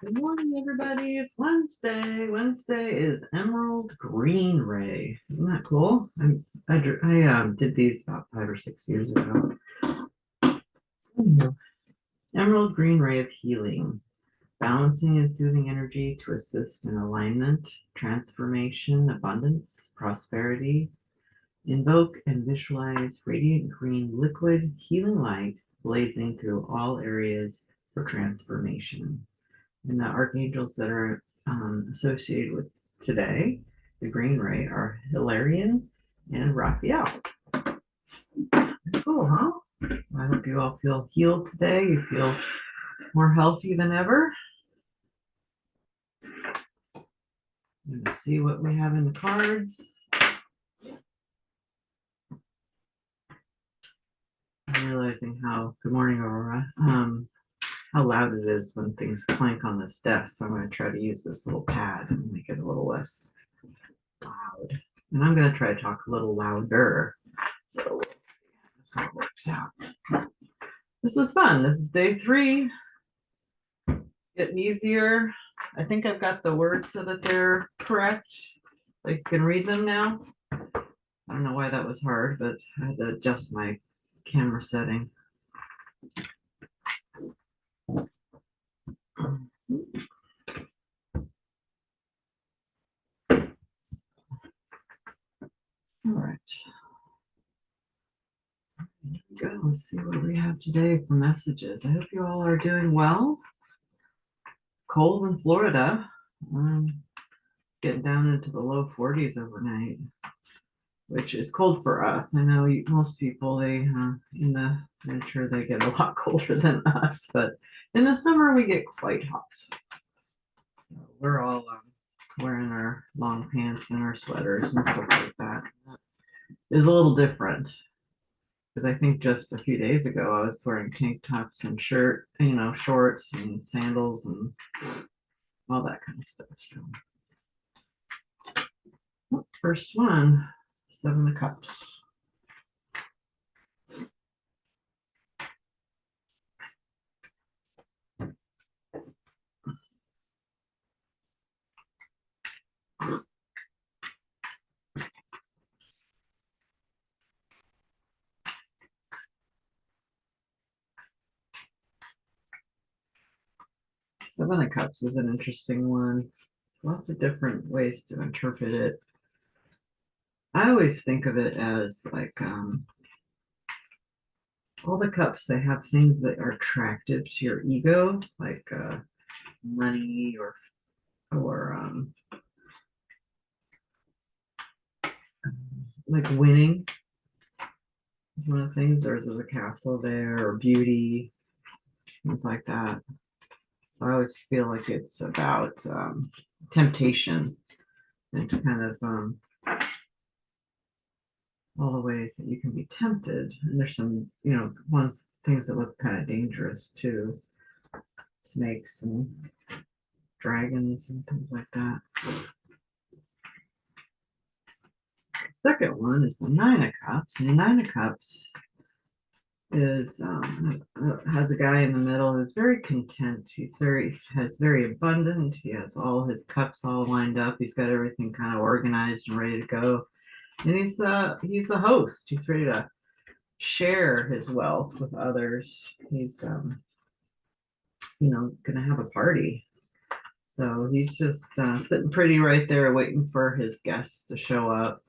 Good morning, everybody. It's Wednesday. Wednesday is Emerald Green Ray. Isn't that cool? I did these about 5 or 6 years ago. So, Emerald Green Ray of Healing, balancing and soothing energy to assist in alignment, transformation, abundance, prosperity. Invoke and visualize radiant green liquid healing light blazing through all areas for transformation. And the archangels that are associated with today, the green ray, are Hilarion and Raphael. Cool, huh? So I hope you all feel healed today. You feel more healthy than ever. Let's see what we have in the cards. I'm realizing good morning, Aurora, how loud it is when things clank on this desk. So I'm going to try to use this little pad and make it a little less loud. And I'm going to try to talk a little louder. So we'll see how this all works out. This was fun. This is day 3. It's getting easier. I think I've got the words so that they're correct. I can read them now. I don't know why that was hard, but I had to adjust my camera setting. All right. Here we go. Let's see what we have today for messages. I hope you all are doing well. Cold in Florida. Getting down into the low 40s overnight, which is cold for us. I know most people, they in the winter, they get a lot colder than us, but in the summer, we get quite hot. So we're all wearing our long pants and our sweaters and stuff like that. It is a little different because I think just a few days ago I was wearing tank tops and shorts and sandals and all that kind of stuff. So first one, 7 of Cups. Seven of Cups is an interesting one. Lots of different ways to interpret it. I always think of it as like all the cups, they have things that are attractive to your ego, like money or like winning. One of the things, there's a castle there, or beauty, things like that. So I always feel like it's about temptation and kind of all the ways that you can be tempted. And there's some, things that look kind of dangerous too. Snakes and dragons and things like that. The second one is the 9 of Cups. And the 9 of Cups is has a guy in the middle who's very content. He's very abundant. He has all his cups all lined up. He's got everything kind of organized and ready to go. And he's the host. He's ready to share his wealth with others. He's gonna have a party. So he's just sitting pretty right there waiting for his guests to show up.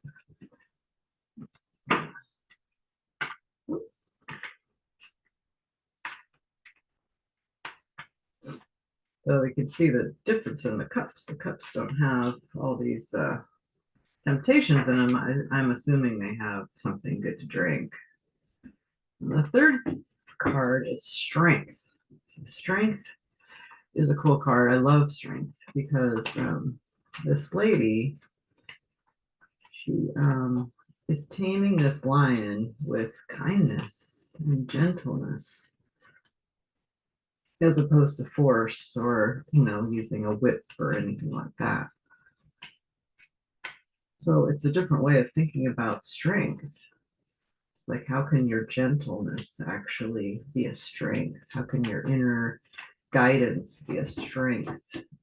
So we can see the difference in the cups. The cups don't have all these temptations in them. I'm assuming they have something good to drink. And the third card is Strength. So Strength is a cool card. I love Strength because this lady, she is taming this lion with kindness and gentleness, as opposed to force or using a whip or anything like that. So it's a different way of thinking about strength. It's like, how can your gentleness actually be a strength? How can your inner guidance, be a strength,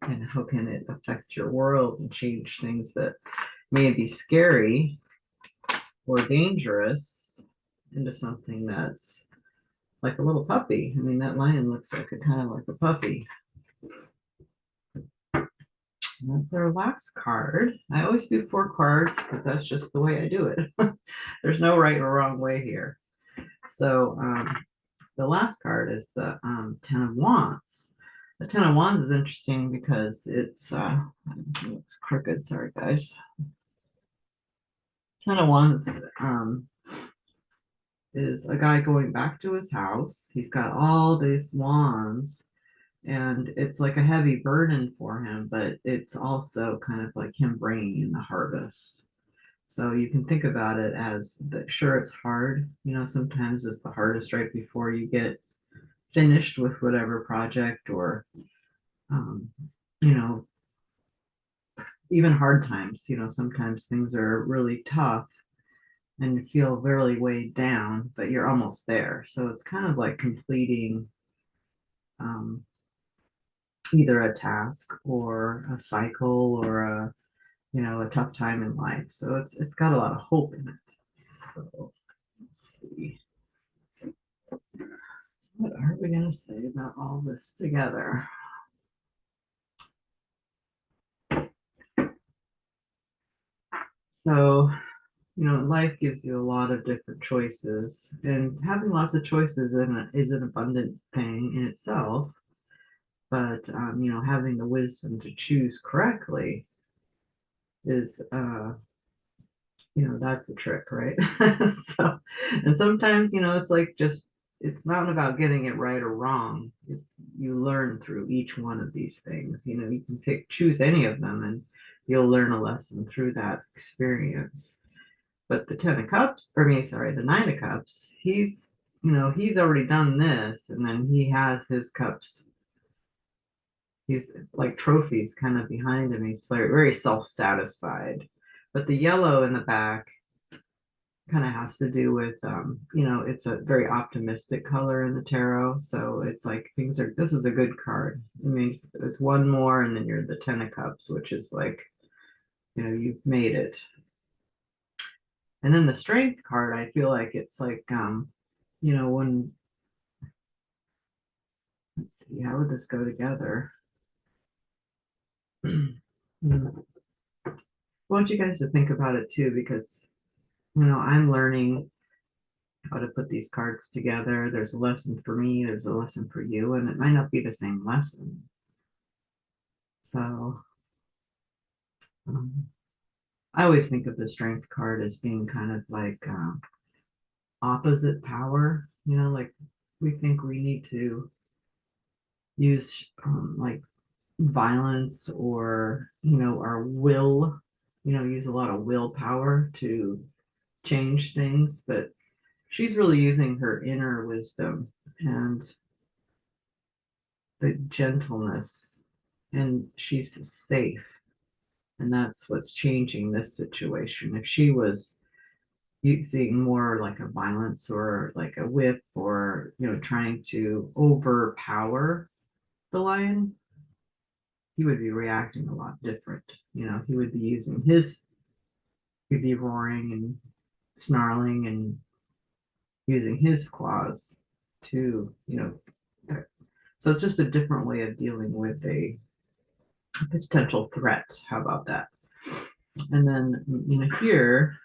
and how can it affect your world and change things that may be scary or dangerous into something that's like a little puppy. I mean, that lion looks like a kind of like a puppy. And that's our last card. I always do 4 cards because that's just the way I do it. There's no right or wrong way here. So the last card is the 10 of Wands. The 10 of Wands is interesting because it's crooked. Sorry, guys. 10 of Wands is a guy going back to his house. He's got all these wands, and it's like a heavy burden for him, but it's also kind of like him bringing in the harvest. So you can think about it as that, sure, it's hard. You know, sometimes it's the hardest right before you get finished with whatever project, or, you know, even hard times. You know, sometimes things are really tough and you feel really weighed down, but you're almost there. So it's kind of like completing either a task or a cycle or a, you know, a tough time in life. So it's got a lot of hope in it. So let's see. What are we going to say about all this together? So, you know, life gives you a lot of different choices, and having lots of choices is an abundant thing in itself. But, you know, having the wisdom to choose correctly is, you know, that's the trick, right? So, and sometimes, you know, it's like just, it's not about getting it right or wrong. It's you learn through each one of these things. You know, you can choose any of them, and you'll learn a lesson through that experience. But the 10 of Cups, or me, sorry, the 9 of Cups, he's, you know, he's already done this, and then he has his cups. He's like trophies kind of behind him. He's very, very self-satisfied. But the yellow in the back kind of has to do with, you know, it's a very optimistic color in the tarot. So it's like things are, this is a good card. It means it's one more, and then you're the 10 of Cups, which is like, you know, you've made it. And then the Strength card, I feel like it's like, you know, when, let's see, how would this go together? I want you guys to think about it too, because, you know, I'm learning how to put these cards together. There's a lesson for me, there's a lesson for you, and it might not be the same lesson. So I always think of the Strength card as being kind of like opposite power. You know, like we think we need to use like violence, or, you know, our will, you know, use a lot of willpower to change things, but she's really using her inner wisdom and the gentleness, and she's safe, and that's what's changing this situation. If she was using more like a violence or like a whip, or, you know, trying to overpower the lion, he would be reacting a lot different. You know, he would be using his, he'd be roaring and snarling and using his claws to, you know, so it's just a different way of dealing with a potential threat. How about that? And then, you know, here,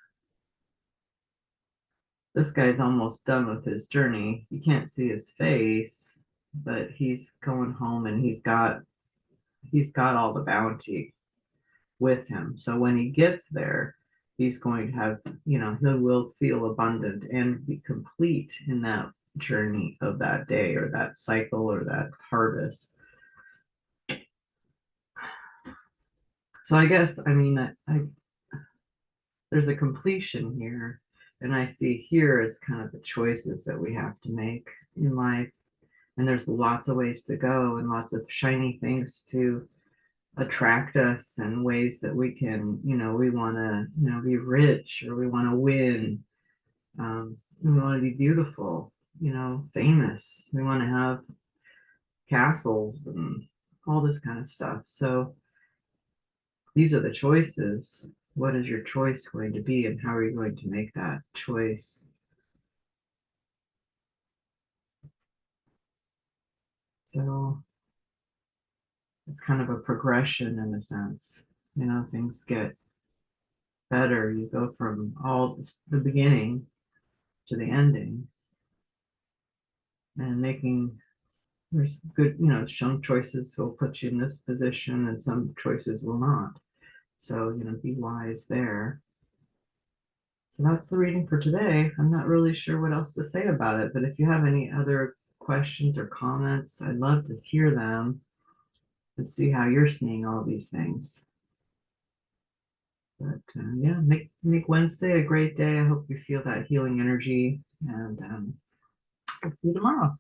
this guy's almost done with his journey. You can't see his face, but he's going home, and he's got all the bounty with him. So when he gets there, he's going to have, you know, he will feel abundant and be complete in that journey of that day or that cycle or that harvest. So I guess, I mean, there's a completion here, and I see here as kind of the choices that we have to make in life. And there's lots of ways to go, and lots of shiny things to attract us, and ways that we can, you know, we want to, you know, be rich, or we want to win. We want to be beautiful, you know, famous. We want to have castles and all this kind of stuff. So these are the choices. What is your choice going to be, and how are you going to make that choice? So it's kind of a progression in a sense. Things get better. You go from all the beginning to the ending, and making there's good, some choices will put you in this position and some choices will not. So, be wise there. So that's the reading for today. I'm not really sure what else to say about it, but if you have any other questions or comments, I'd love to hear them and see how you're seeing all these things. But yeah, make Wednesday a great day. I hope you feel that healing energy, and I'll see you tomorrow.